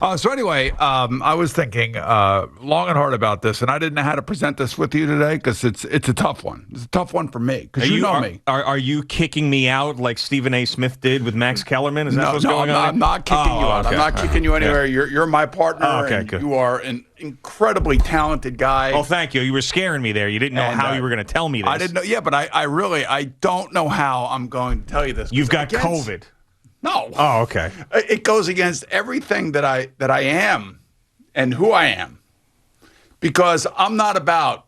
So anyway, I was thinking long and hard about this, and I didn't know how to present this with you today because it's a tough one. It's a tough one for me because you know me. Are you kicking me out like Stephen A. Smith did with Max Kellerman? Is that what's going on? I'm not kicking you out. Okay. I'm not kicking you anywhere. Yeah. You're my partner. Okay, and good. You are an incredibly talented guy. Oh, thank you. You were scaring me there. You didn't know how you were going to tell me this. I didn't know. Yeah, but I don't know how I'm going to tell you this. You've got COVID. No. Oh, okay. It goes against everything that I am and who I am. Because I'm not about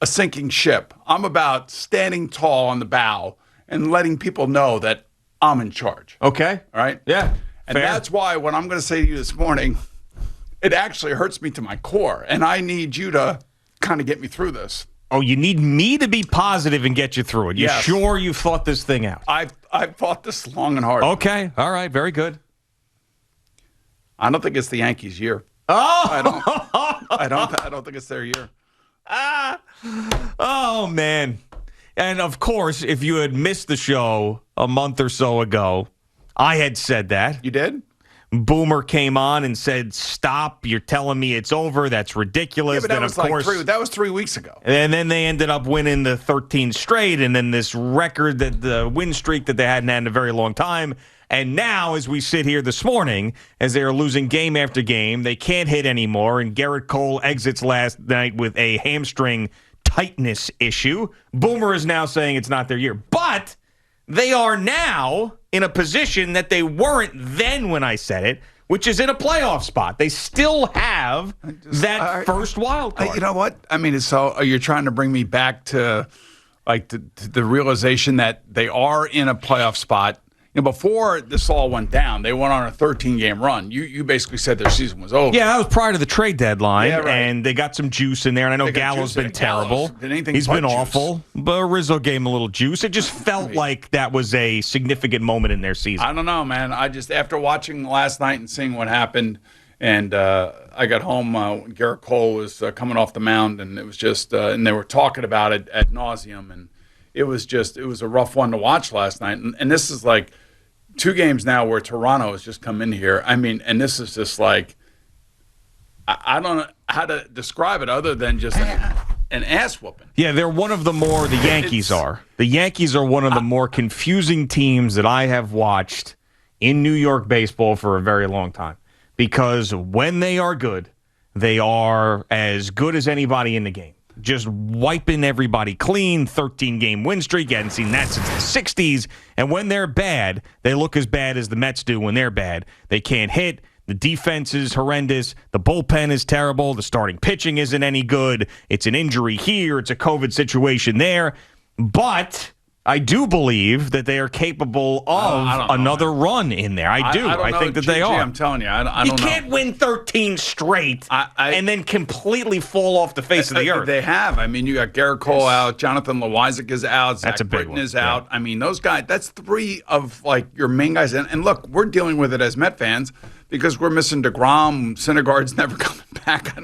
a sinking ship. I'm about standing tall on the bow and letting people know that I'm in charge. Okay. All right? Yeah. And fair. that's why what I'm going to say to you this morning, it actually hurts me to my core. And I need you to kind of get me through this. Oh, you need me to be positive and get you through it. You Yes. sure you've thought this thing out? I've fought this long and hard. Okay. All right. Very good. I don't think it's the Yankees' year. Oh! I don't think it's their year. Oh, man. And, of course, if you had missed the show a month or so ago, I had said that. You did? Boomer came on and said, "Stop! You're telling me it's over. That's ridiculous." Yeah, but then, that was 3 weeks ago. And then they ended up winning the 13 straight, and then this record, that the win streak that they hadn't had in a very long time. And now, as we sit here this morning, as they are losing game after game, they can't hit anymore. And Gerrit Cole exits last night with a hamstring tightness issue. Boomer is now saying it's not their year, but they are now in a position that they weren't then when I said it, which is in a playoff spot. They still have that first wild card. You know what? I mean, so you're trying to bring me back to like the realization that they are in a playoff spot. You know, before this all went down, they went on a 13-game run. You basically said their season was over. Yeah, that was prior to the trade deadline, Yeah, right. and they got some juice in there. And I know Gallo's been terrible. He's been awful, but Rizzo gave him a little juice. It just felt like that was a significant moment in their season. I don't know, man. I just, after watching last night and seeing what happened, and I got home when Gerrit Cole was coming off the mound, and it was just, and they were talking about it ad nauseum, and it was a rough one to watch last night. And this is like 2 games now where Toronto has just come in here. I mean, and this is just like, I don't know how to describe it other than just an ass whooping. Yeah, they're one of the more, the Yankees are. The Yankees are one of the more confusing teams that I have watched in New York baseball for a very long time. Because when they are good, they are as good as anybody in the game. Just wiping everybody clean, 13-game win streak. You hadn't seen that since the 60s. And when they're bad, they look as bad as the Mets do when they're bad. They can't hit. The defense is horrendous. The bullpen is terrible. The starting pitching isn't any good. It's an injury here. It's a COVID situation there. But I do believe that they are capable of another run in there. I do. I think that they are. I'm telling you, I don't know. You can't win 13 straight and then completely fall off the face of the earth. They have. I mean, you got Gerrit Cole out, Jonathan Loizac is out, Zach Britton is out. I mean, those guys, that's 3 of like your main guys. And look, we're dealing with it as Met fans because we're missing DeGrom. Syndergaard's never coming back.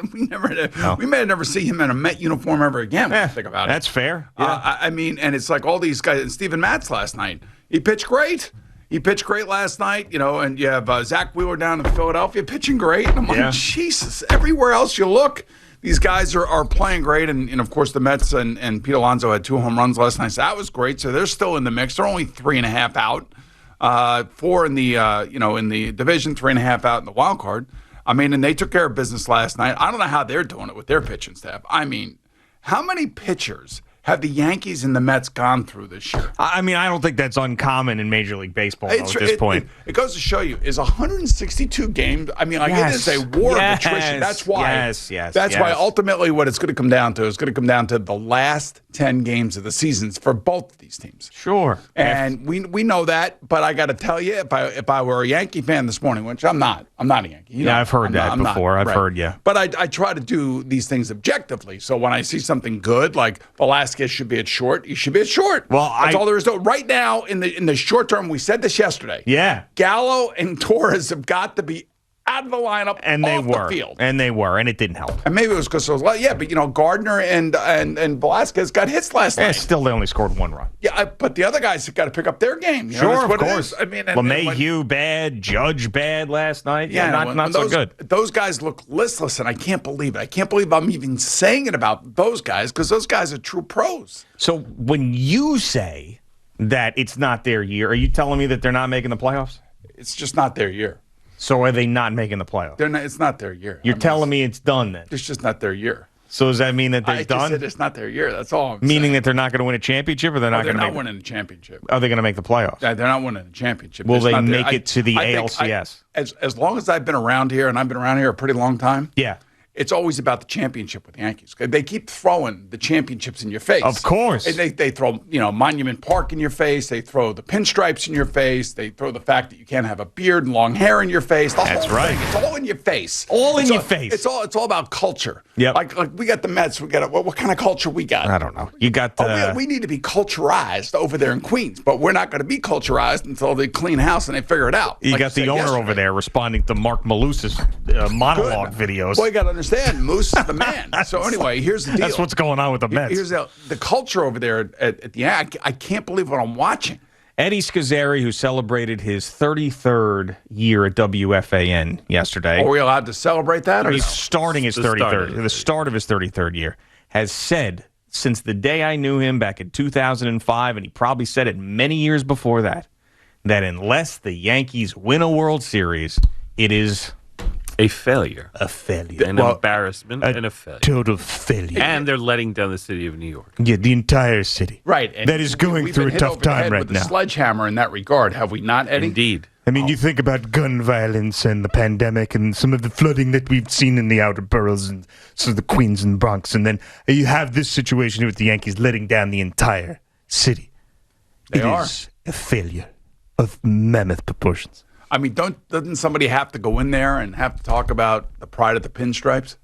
We may never see him in a Met uniform ever again when you think about it. That's fair. Yeah. I mean, and it's like all these guys. And Steven Matz last night, he pitched great. He pitched great last night, you know, and you have Zach Wheeler down in Philadelphia pitching great. And I'm like, Jesus, everywhere else you look, these guys are playing great. And of course, the Mets and Pete Alonso had 2 home runs last night. So that was great. So they're still in the mix. They're only 3.5 out. 4 in the in the division, 3.5 out in the wild card. I mean, and they took care of business last night. I don't know how they're doing it with their pitching staff. I mean, how many pitchers have the Yankees and the Mets gone through this year? I mean, I don't think that's uncommon in Major League Baseball at this point. It goes to show you, is 162 games, I mean, like it is a war of attrition. That's why. That's why ultimately what it's going to come down to is going to come down to the last 10 games of the seasons for both of these teams. Sure. And we know that, but I got to tell you, if I were a Yankee fan this morning, which I'm not a Yankee. You know, I've heard that before. I've heard you. But I try to do these things objectively. So when I see something good, like Velasquez should be at short, he should be at short. Well, that's all there is to it. Right now, in the short term, we said this yesterday. Yeah. Gallo and Torres have got to be out of the lineup, and they off were, the field. and it didn't help. And maybe it was because it was like, but Gardner and Velasquez got hits last night. Still, they only scored 1 run. Yeah, but the other guys have got to pick up their game. Sure, of course. I mean, LeMahieu bad, Judge bad last night. Yeah, not so good. Those guys look listless, and I can't believe it. I can't believe I'm even saying it about those guys because those guys are true pros. So when you say that it's not their year, are you telling me that they're not making the playoffs? It's just not their year. So are they not making the playoffs? It's not their year. You're telling me it's done then? It's just not their year. So does that mean that they're done? I just said it's not their year. That's all I'm Meaning saying. that they're not going to win a championship, or they're not going to winning a championship. Are they going to make the playoffs? Yeah, they're not winning a championship. Will they make it to the ALCS? As long as I've been around here, and I've been around here a pretty long time. Yeah. It's always about the championship with the Yankees. They keep throwing the championships in your face. Of course. And they throw, Monument Park in your face. They throw the pinstripes in your face. They throw the fact that you can't have a beard and long hair in your face. That's right. It's all in your face. In your face. It's all about culture. Yep. Like we got the Mets. We got what kind of culture we got? I don't know. You got the. We need to be culturized over there in Queens, but we're not going to be culturized until they clean house and they figure it out. You got the owner over there responding to Mark Malusis' monologue videos. Well, you got to understand, Moose is the man. So anyway, here's the deal. That's what's going on with the Mets. Here's the culture over there at the end. I can't believe what I'm watching. Eddie Scazzeri, who celebrated his 33rd year at WFAN yesterday. Are we allowed to celebrate that? Or he's starting his 33rd, the start of his 33rd year, has said since the day I knew him back in 2005, and he probably said it many years before that unless the Yankees win a World Series, it is a failure. A failure. An embarrassment and a failure. Total failure. And they're letting down the city of New York. Yeah, the entire city. Right. And that is going through a tough time right with now. The sledgehammer in that regard, have we not, Eddie? Indeed. I mean, you think about gun violence and the pandemic and some of the flooding that we've seen in the outer boroughs and some of the Queens and Bronx, and then you have this situation with the Yankees letting down the entire city. It is a failure of mammoth proportions. I mean, doesn't somebody have to go in there and have to talk about the pride of the pinstripes?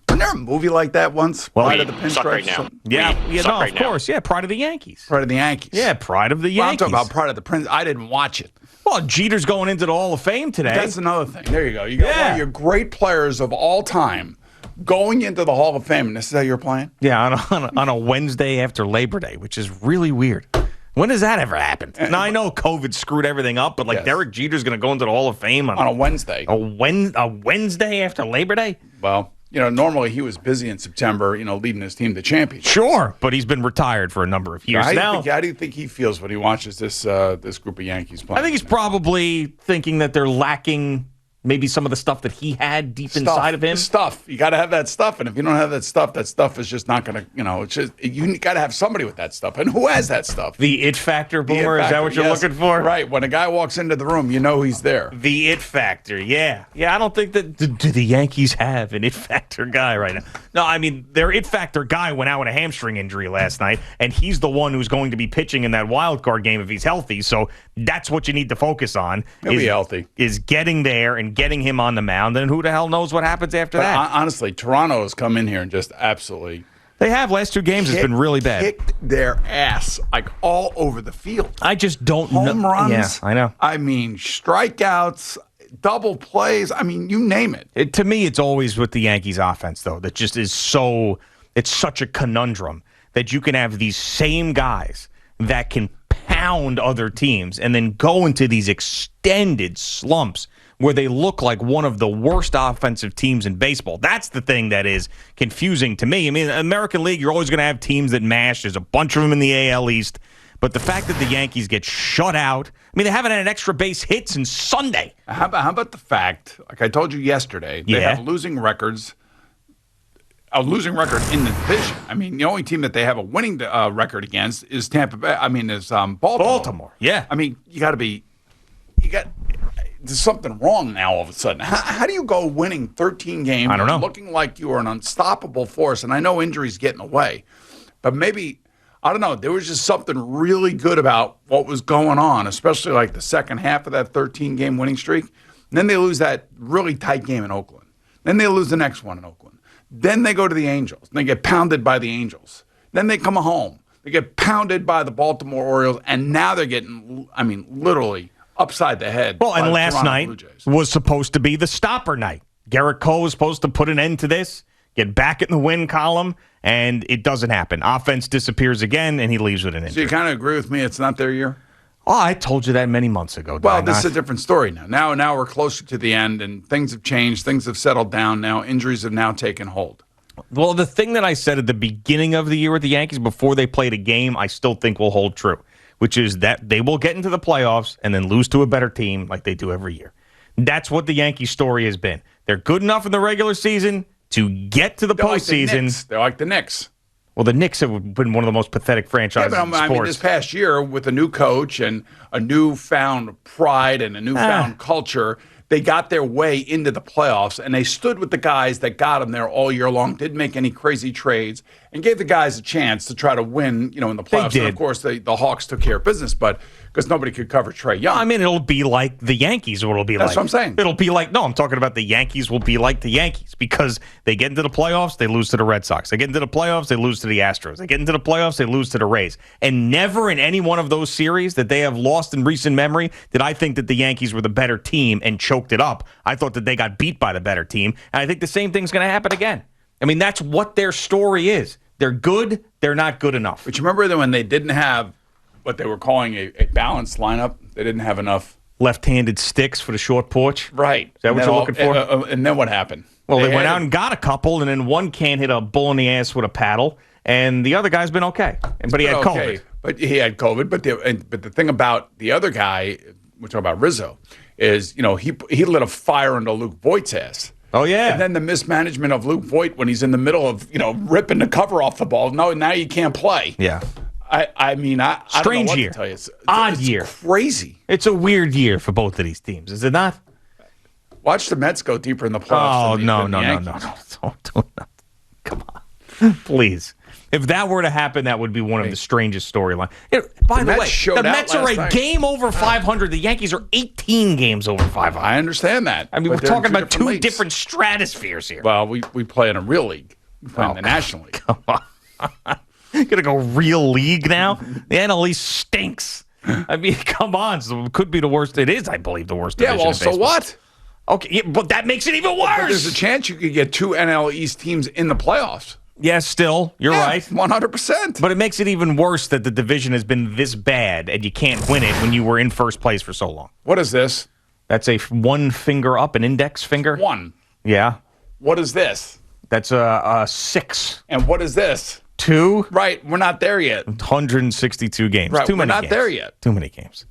Wasn't there a movie like that once? Well, Pride of the Pinstripes? Right now. Of course. Yeah, Pride of the Yankees. Pride of the Yankees. Yeah, Pride of the Yankees. Well, I'm talking about Pride of the Prince. I didn't watch it. Well, Jeter's going into the Hall of Fame today. That's another thing. There you go. You got one of your great players of all time going into the Hall of Fame, and this is how you're playing? Yeah, on a Wednesday after Labor Day, which is really weird. When does that ever happen? Now, I know COVID screwed everything up, but Derek Jeter's going to go into the Hall of Fame on a Wednesday. A Wednesday after Labor Day? Well, normally he was busy in September, leading his team to championship. Sure, but he's been retired for a number of years now. How do you think he feels when he watches this group of Yankees play? I think he's probably thinking that they're lacking maybe some of the stuff that he had deep inside of him. Stuff. You got to have that stuff. And if you don't have that stuff is just not going to, it's just, you got to have somebody with that stuff. And who has that stuff? The it factor, Boomer? Is that what you're looking for? Right. When a guy walks into the room, he's there. The it factor. Yeah. Yeah, I don't think that, do the Yankees have an it factor guy right now? No, I mean, their it factor guy went out with a hamstring injury last night, and he's the one who's going to be pitching in that wild card game if he's healthy. So that's what you need to focus on. He'll be healthy. Is getting there and getting him on the mound, and who the hell knows what happens after that? Honestly, Toronto has come in here and just absolutely... They have. Last two games has been really bad. Kicked their ass, all over the field. I just don't know. Home runs. Yeah, I know. I mean, strikeouts, double plays. I mean, you name it. To me, it's always with the Yankees offense, though, that just is so... It's such a conundrum that you can have these same guys that can pound other teams and then go into these extended slumps where they look like one of the worst offensive teams in baseball. That's the thing that is confusing to me. I mean, American League, you're always going to have teams that mash. There's a bunch of them in the AL East. But the fact that the Yankees get shut out, I mean, they haven't had an extra base hit since Sunday. How about the fact, like I told you yesterday, they have losing records. A losing record in the division. I mean, the only team that they have a winning record against is Tampa Bay. I mean, is Baltimore. Baltimore, yeah. I mean, there's something wrong now all of a sudden. How do you go winning 13 games? I don't know. Looking like you are an unstoppable force, and I know injuries get in the way, but maybe, I don't know, there was just something really good about what was going on, especially like the second half of that 13-game winning streak. And then they lose that really tight game in Oakland. Then they lose the next one in Oakland. Then they go to the Angels, and they get pounded by the Angels. Then they come home. They get pounded by the Baltimore Orioles, and now they're getting, literally upside the head. Well, by and the last Toronto night Blue Jays. was supposed to be the stopper night. Gerrit Cole was supposed to put an end to this, get back in the win column, and it doesn't happen. Offense disappears again, and he leaves with an So injury. you kind of agree with me? It's not their year. Oh, I told you that many months ago. Well, this is a different story now. Now we're closer to the end, and things have changed. Things have settled down now. Injuries have now taken hold. Well, the thing that I said at the beginning of the year with the Yankees before they played a game, I still think will hold true, which is that they will get into the playoffs and then lose to a better team like they do every year. That's what the Yankees story has been. They're good enough in the regular season to get to the postseason. They're like the Knicks. Well, the Knicks have been one of the most pathetic franchises in sports. I mean, this past year with a new coach and a newfound pride and a newfound culture, they got their way into the playoffs, and they stood with the guys that got them there all year long, didn't make any crazy trades, and gave the guys a chance to try to win, in the playoffs. They did. And of course, the Hawks took care of business, but because nobody could cover Trae Young. I mean, it'll be like the Yankees. What it'll be like. That's what I'm saying. It'll be like, no, I'm talking about the Yankees will be like the Yankees because they get into the playoffs, they lose to the Red Sox. They get into the playoffs, they lose to the Astros. They get into the playoffs, they lose to the Rays. And never in any one of those series that they have lost in recent memory did I think that the Yankees were the better team and choked it up. I thought that they got beat by the better team. And I think the same thing's going to happen again. I mean, that's what their story is. They're good, they're not good enough. But you remember that when they didn't have what they were calling a balanced lineup, they didn't have enough left-handed sticks for the short porch. Right. Is that what you're looking for? And then what happened? Well, they went out and got a couple, and then one can't hit a bull in the ass with a paddle, and the other guy's been okay. But he had COVID. But he had COVID. But the thing about the other guy, we're talking about Rizzo, is he lit a fire under Luke Voigt's ass. Oh, yeah. And then the mismanagement of Luke Voigt when he's in the middle of ripping the cover off the ball. No, now you can't play. Yeah. I mean, I strange don't know what year. to tell you. It's Odd year. Crazy. It's a weird year for both of these teams, is it not? Watch the Mets go deeper in the playoffs. Oh, no. Don't do that. Come on. Please. If that were to happen, that would be one of the strangest storylines. By the way, the Mets are a game over 500. The Yankees are 18 games over 500. I understand that. I mean, we're talking about two different stratospheres here. Well, we play in a real league. We play in the National League. Come on. Gonna go real league now? The NL East stinks. I mean, come on. So it could be the worst. It is, I believe, the worst division in baseball. So what? Okay, yeah, but that makes it even worse. But there's a chance you could get two NL East teams in the playoffs. Yes, still. You're right. 100%. But it makes it even worse that the division has been this bad and you can't win it when you were in first place for so long. What is this? That's a one finger up, an index finger. One. Yeah. What is this? That's a 6. And what is this? 2. Right. We're not there yet. 162 games. Right. Too many We're not games. there yet. Too many games.